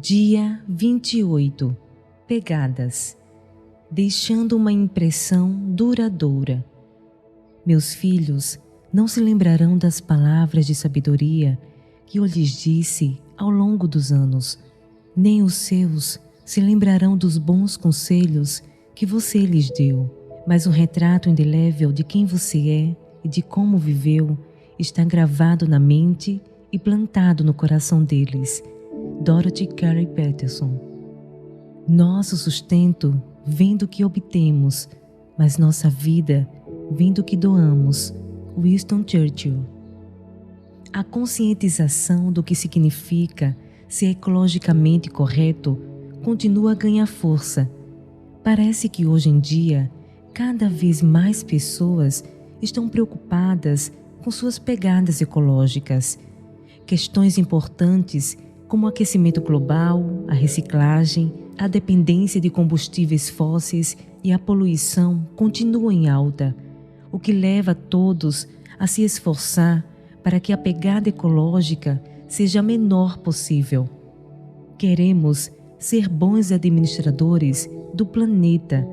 Dia 28. Pegadas. Deixando uma impressão duradoura. Meus filhos não se lembrarão das palavras de sabedoria que eu lhes disse ao longo dos anos, nem os seus se lembrarão dos bons conselhos que você lhes deu, mas um retrato indelével de quem você é e de como viveu está gravado na mente e plantado no coração deles. Dorothy Carey Peterson. Nosso sustento vem do que obtemos, mas nossa vida vem do que doamos. Winston Churchill. A conscientização do que significa ser ecologicamente correto continua a ganhar força. Parece que hoje em dia, cada vez mais pessoas estão preocupadas com suas pegadas ecológicas. Questões importantes como o aquecimento global, a reciclagem, a dependência de combustíveis fósseis e a poluição continuam em alta, o que leva todos a se esforçar para que a pegada ecológica seja a menor possível. Queremos ser bons administradores do planeta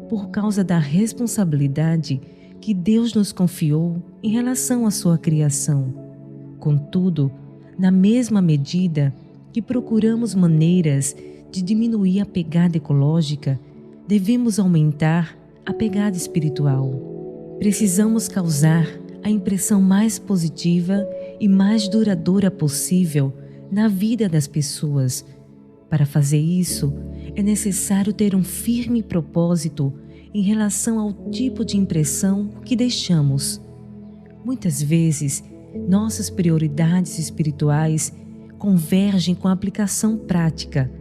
por causa da responsabilidade que Deus nos confiou em relação à sua criação. Contudo, na mesma medida que procuramos maneiras de diminuir a pegada ecológica, devemos aumentar a pegada espiritual. Precisamos causar a impressão mais positiva e mais duradoura possível na vida das pessoas. Para fazer isso, é necessário ter um firme propósito em relação ao tipo de impressão que deixamos. Muitas vezes, nossas prioridades espirituais convergem com a aplicação prática.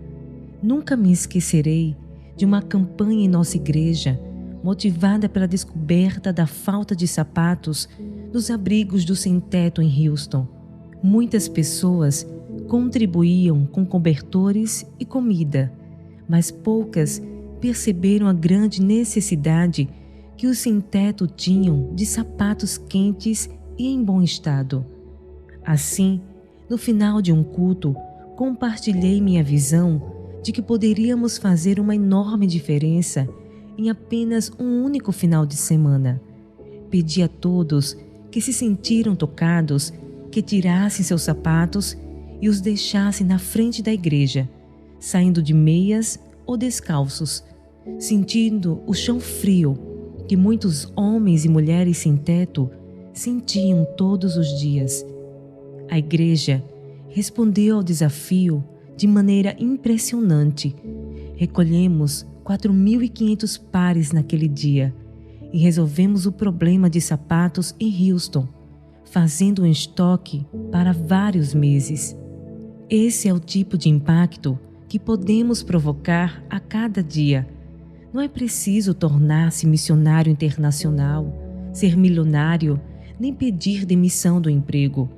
Nunca me esquecerei de uma campanha em nossa igreja, motivada pela descoberta da falta de sapatos nos abrigos do sem-teto em Houston. Muitas pessoas contribuíam com cobertores e comida, mas poucas perceberam a grande necessidade que os sem-teto tinham de sapatos quentes e em bom estado. Assim, no final de um culto, compartilhei minha visão de que poderíamos fazer uma enorme diferença em apenas um único final de semana. Pedi a todos que se sentiram tocados que tirassem seus sapatos e os deixassem na frente da igreja, saindo de meias ou descalços, sentindo o chão frio que muitos homens e mulheres sem teto sentiam todos os dias. A igreja respondeu ao desafio de maneira impressionante. Recolhemos 4.500 pares naquele dia e resolvemos o problema de sapatos em Houston, fazendo um estoque para vários meses. Esse é o tipo de impacto que podemos provocar a cada dia. Não é preciso tornar-se missionário internacional, ser milionário, nem pedir demissão do emprego.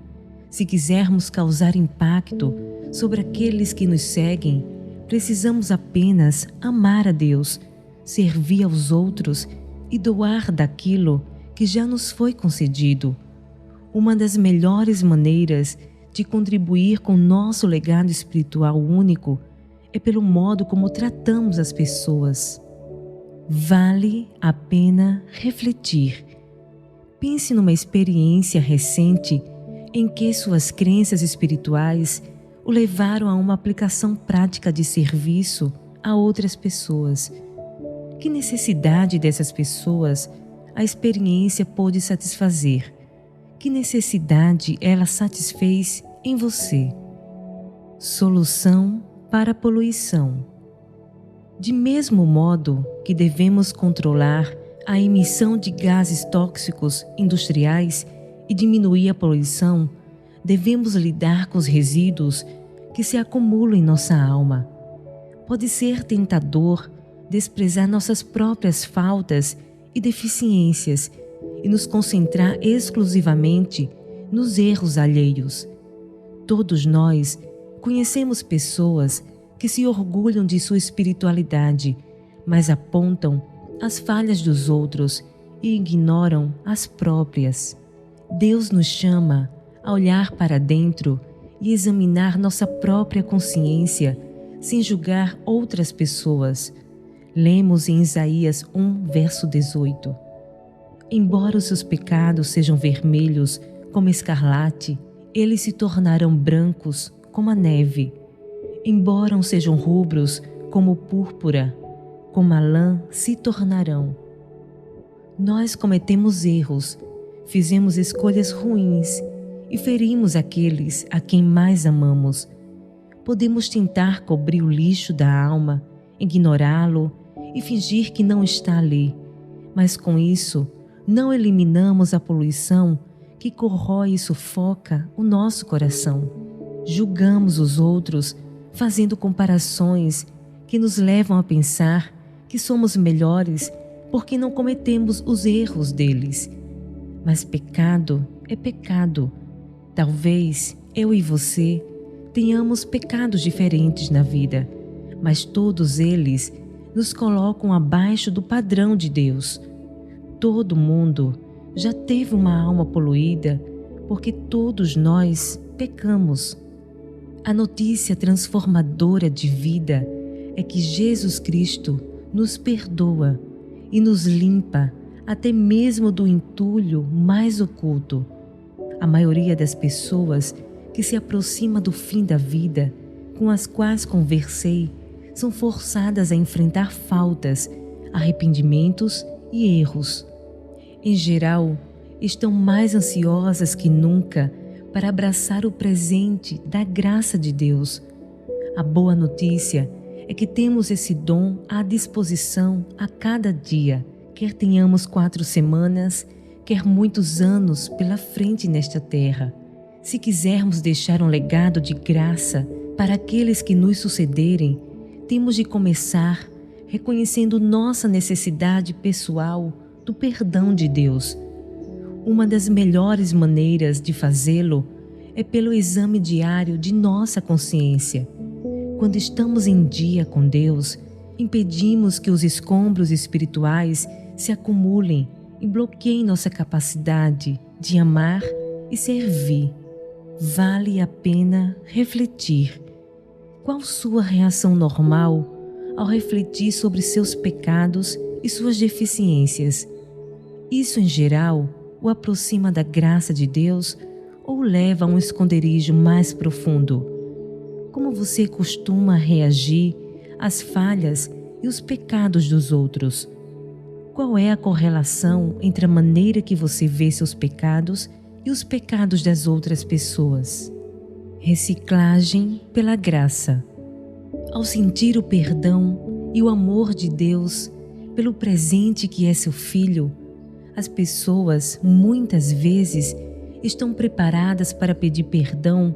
Se quisermos causar impacto sobre aqueles que nos seguem, precisamos apenas amar a Deus, servir aos outros e doar daquilo que já nos foi concedido. Uma das melhores maneiras de contribuir com nosso legado espiritual único é pelo modo como tratamos as pessoas. Vale a pena refletir. Pense numa experiência recente em que suas crenças espirituais o levaram a uma aplicação prática de serviço a outras pessoas. Que necessidade dessas pessoas a experiência pôde satisfazer? Que necessidade ela satisfez em você? Solução para a poluição. De mesmo modo que devemos controlar a emissão de gases tóxicos industriais e diminuir a poluição, devemos lidar com os resíduos que se acumulam em nossa alma. Pode ser tentador desprezar nossas próprias faltas e deficiências e nos concentrar exclusivamente nos erros alheios. Todos nós conhecemos pessoas que se orgulham de sua espiritualidade, mas apontam as falhas dos outros e ignoram as próprias. Deus nos chama a olhar para dentro e examinar nossa própria consciência sem julgar outras pessoas. Lemos em Isaías 1, verso 18. Embora os seus pecados sejam vermelhos como escarlate, eles se tornarão brancos como a neve. Embora sejam rubros como púrpura, como a lã se tornarão. Nós cometemos erros, fizemos escolhas ruins e ferimos aqueles a quem mais amamos. Podemos tentar cobrir o lixo da alma, ignorá-lo e fingir que não está ali, mas com isso não eliminamos a poluição que corrói e sufoca o nosso coração. Julgamos os outros, fazendo comparações que nos levam a pensar que somos melhores porque não cometemos os erros deles. Mas pecado é pecado. Talvez eu e você tenhamos pecados diferentes na vida, mas todos eles nos colocam abaixo do padrão de Deus. Todo mundo já teve uma alma poluída porque todos nós pecamos. A notícia transformadora de vida é que Jesus Cristo nos perdoa e nos limpa até mesmo do entulho mais oculto. A maioria das pessoas que se aproxima do fim da vida, com as quais conversei, são forçadas a enfrentar faltas, arrependimentos e erros. Em geral, estão mais ansiosas que nunca para abraçar o presente da graça de Deus. A boa notícia é que temos esse dom à disposição a cada dia, quer tenhamos 4 semanas, quer muitos anos pela frente nesta terra. Se quisermos deixar um legado de graça para aqueles que nos sucederem, temos de começar reconhecendo nossa necessidade pessoal do perdão de Deus. Uma das melhores maneiras de fazê-lo é pelo exame diário de nossa consciência. Quando estamos em dia com Deus, impedimos que os escombros espirituais se acumulem e bloqueiem nossa capacidade de amar e servir. Vale a pena refletir. Qual sua reação normal ao refletir sobre seus pecados e suas deficiências? Isso, em geral, o aproxima da graça de Deus ou o leva a um esconderijo mais profundo? Como você costuma reagir às falhas e os pecados dos outros? Qual é a correlação entre a maneira que você vê seus pecados e os pecados das outras pessoas? Reciclagem pela graça. Ao sentir o perdão e o amor de Deus pelo presente que é seu Filho, as pessoas muitas vezes estão preparadas para pedir perdão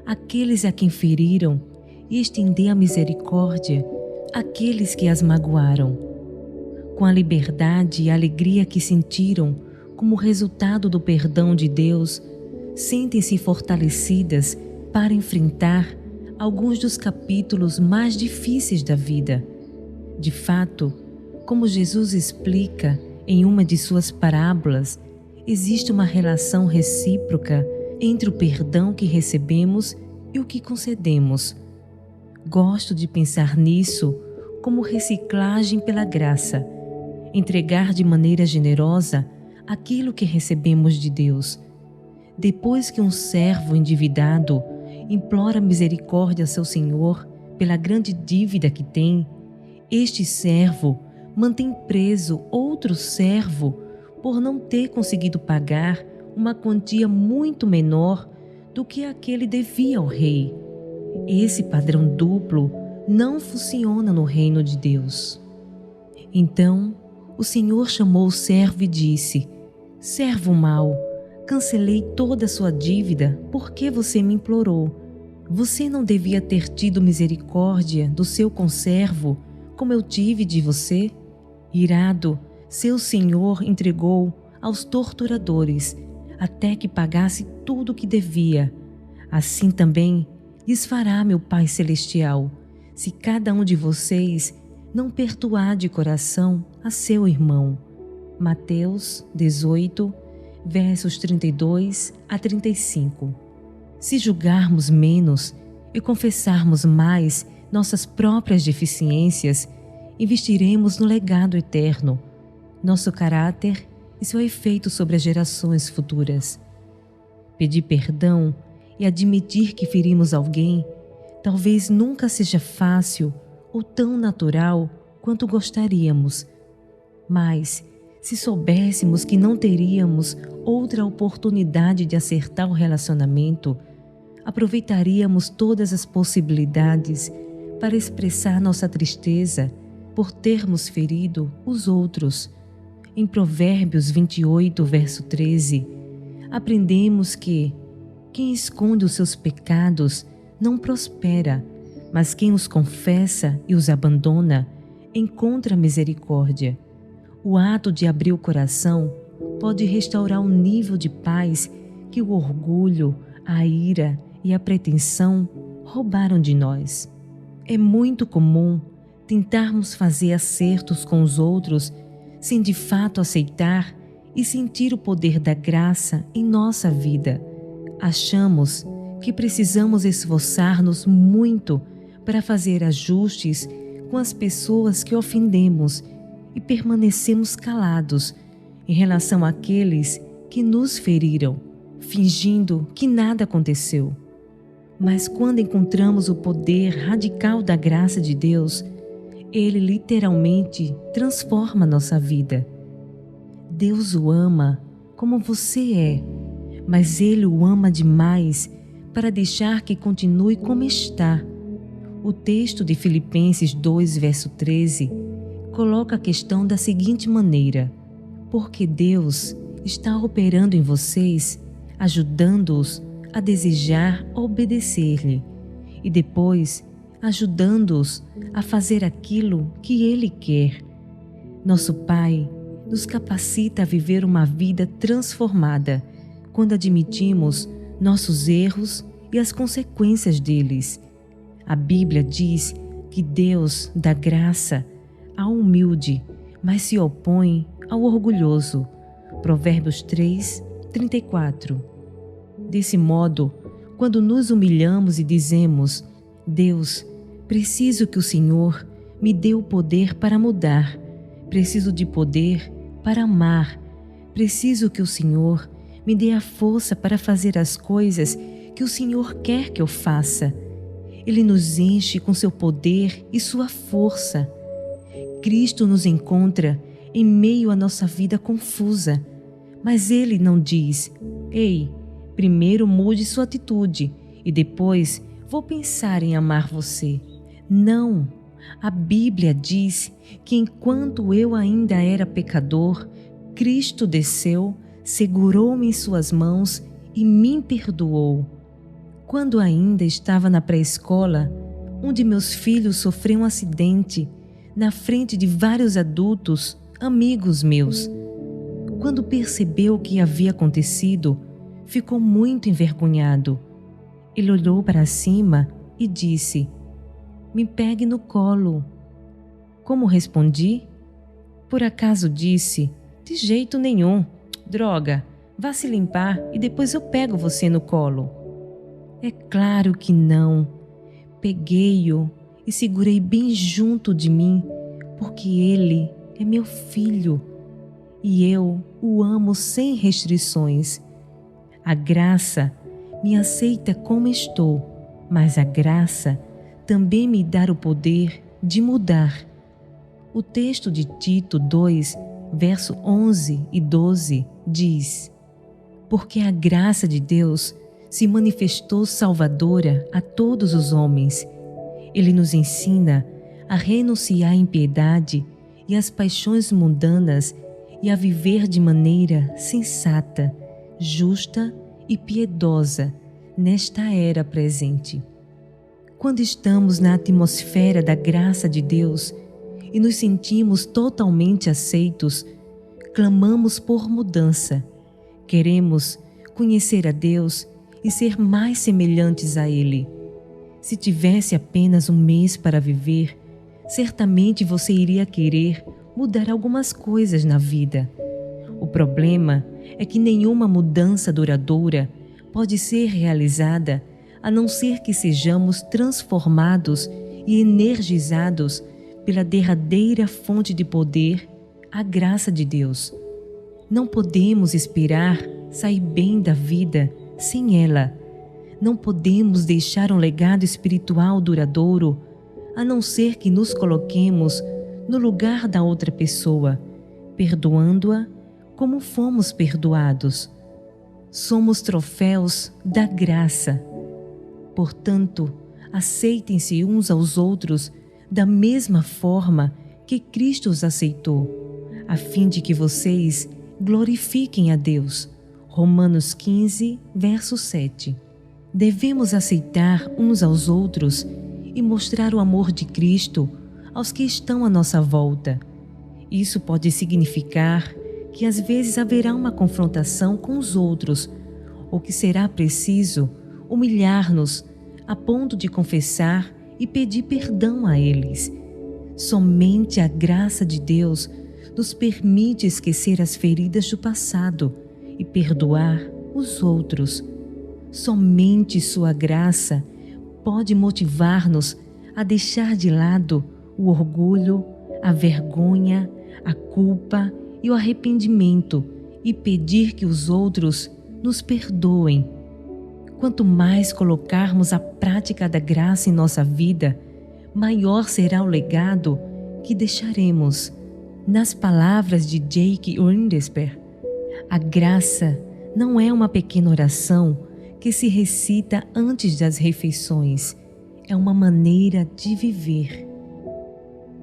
àqueles a quem feriram e estender a misericórdia àqueles que as magoaram. Com a liberdade e a alegria que sentiram como resultado do perdão de Deus, sentem-se fortalecidas para enfrentar alguns dos capítulos mais difíceis da vida. De fato, como Jesus explica em uma de suas parábolas, existe uma relação recíproca entre o perdão que recebemos e o que concedemos. Gosto de pensar nisso como reciclagem pela graça, entregar de maneira generosa aquilo que recebemos de Deus. Depois que um servo endividado implora misericórdia a seu senhor pela grande dívida que tem, este servo mantém preso outro servo por não ter conseguido pagar uma quantia muito menor do que aquele devia ao rei. Esse padrão duplo não funciona no reino de Deus. Então, o Senhor chamou o servo e disse: "Servo mau, cancelei toda a sua dívida porque você me implorou. Você não devia ter tido misericórdia do seu conservo, como eu tive de você?" Irado, seu senhor entregou aos torturadores até que pagasse tudo o que devia. Assim também lhes fará meu Pai Celestial, se cada um de vocês não perdoar de coração a seu irmão. Mateus 18, versos 32 a 35. Se julgarmos menos e confessarmos mais nossas próprias deficiências, investiremos no legado eterno, nosso caráter e seu efeito sobre as gerações futuras. Pedir perdão e admitir que ferimos alguém talvez nunca seja fácil ou tão natural quanto gostaríamos, mas se soubéssemos que não teríamos outra oportunidade de acertar o relacionamento, aproveitaríamos todas as possibilidades para expressar nossa tristeza por termos ferido os outros. Em Provérbios 28, verso 13, aprendemos que quem esconde os seus pecados não prospera, mas quem os confessa e os abandona encontra misericórdia. O ato de abrir o coração pode restaurar um nível de paz que o orgulho, a ira e a pretensão roubaram de nós. É muito comum tentarmos fazer acertos com os outros sem de fato aceitar e sentir o poder da graça em nossa vida. Achamos que precisamos esforçar-nos muito para fazer ajustes com as pessoas que ofendemos e permanecemos calados em relação àqueles que nos feriram, fingindo que nada aconteceu. Mas quando encontramos o poder radical da graça de Deus, Ele literalmente transforma nossa vida. Deus o ama como você é, mas Ele o ama demais para deixar que continue como está. O texto de Filipenses 2, verso 13, coloca a questão da seguinte maneira: porque Deus está operando em vocês, ajudando-os a desejar obedecer-lhe e depois ajudando-os a fazer aquilo que Ele quer. Nosso Pai nos capacita a viver uma vida transformada quando admitimos nossos erros e as consequências deles. A Bíblia diz que Deus dá graça ao humilde, mas se opõe ao orgulhoso. Provérbios 3, 34. Desse modo, quando nos humilhamos e dizemos: Deus, preciso que o Senhor me dê o poder para mudar, preciso de poder para amar, preciso que o Senhor me dê a força para fazer as coisas que o Senhor quer que eu faça. Ele nos enche com seu poder e sua força. Cristo nos encontra em meio à nossa vida confusa, mas Ele não diz: ei, primeiro mude sua atitude e depois vou pensar em amar você. Não, a Bíblia diz que enquanto eu ainda era pecador, Cristo desceu, segurou-me em suas mãos e me perdoou. Quando ainda estava na pré-escola, um de meus filhos sofreu um acidente na frente de vários adultos, amigos meus. Quando percebeu o que havia acontecido, ficou muito envergonhado. Ele olhou para cima e disse: me pegue no colo. Como respondi? Por acaso disse: de jeito nenhum, droga, vá se limpar e depois eu pego você no colo. É claro que não. Peguei-o e segurei bem junto de mim, porque ele é meu filho e eu o amo sem restrições. A graça me aceita como estou, mas a graça também me dá o poder de mudar. O texto de Tito 2, verso 11 e 12 diz: porque a graça de Deus se manifestou salvadora a todos os homens. Ele nos ensina a renunciar à impiedade e às paixões mundanas e a viver de maneira sensata, justa e piedosa nesta era presente. Quando estamos na atmosfera da graça de Deus e nos sentimos totalmente aceitos, clamamos por mudança. Queremos conhecer a Deus e ser mais semelhantes a Ele. Se tivesse apenas um mês para viver, certamente você iria querer mudar algumas coisas na vida. O problema é que nenhuma mudança duradoura pode ser realizada a não ser que sejamos transformados e energizados pela derradeira fonte de poder, a graça de Deus. Não podemos esperar sair bem da vida sem ela. Não podemos deixar um legado espiritual duradouro, a não ser que nos coloquemos no lugar da outra pessoa, perdoando-a como fomos perdoados. Somos troféus da graça. Portanto, aceitem-se uns aos outros da mesma forma que Cristo os aceitou, a fim de que vocês glorifiquem a Deus. Romanos 15, verso 7. Devemos aceitar uns aos outros e mostrar o amor de Cristo aos que estão à nossa volta. Isso pode significar que às vezes haverá uma confrontação com os outros, ou que será preciso humilhar-nos a ponto de confessar e pedir perdão a eles. Somente a graça de Deus nos permite esquecer as feridas do passado e perdoar os outros. Somente sua graça pode motivar-nos a deixar de lado o orgulho, a vergonha, a culpa e o arrependimento e pedir que os outros nos perdoem. Quanto mais colocarmos a prática da graça em nossa vida, maior será o legado que deixaremos. Nas palavras de Jake Rindesper, a graça não é uma pequena oração que se recita antes das refeições. É uma maneira de viver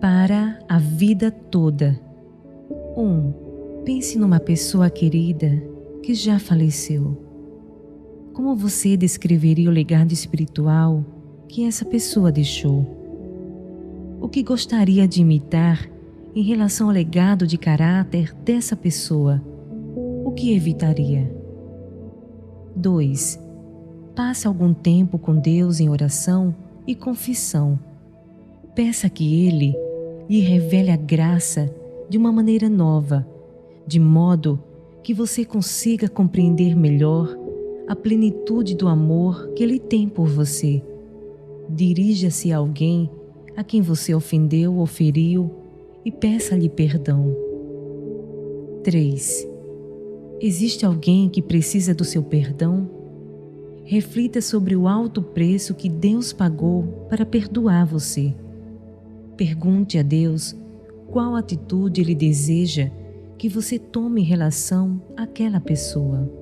para a vida toda. 1. Pense numa pessoa querida que já faleceu. Como você descreveria o legado espiritual que essa pessoa deixou? O que gostaria de imitar em relação ao legado de caráter dessa pessoa? O que evitaria? 2. Passe algum tempo com Deus em oração e confissão. Peça que Ele lhe revele a graça de uma maneira nova, de modo que você consiga compreender melhor a plenitude do amor que Ele tem por você. Dirija-se a alguém a quem você ofendeu ou feriu e peça-lhe perdão. 3. Existe alguém que precisa do seu perdão? Reflita sobre o alto preço que Deus pagou para perdoar você. Pergunte a Deus qual atitude Ele deseja que você tome em relação àquela pessoa.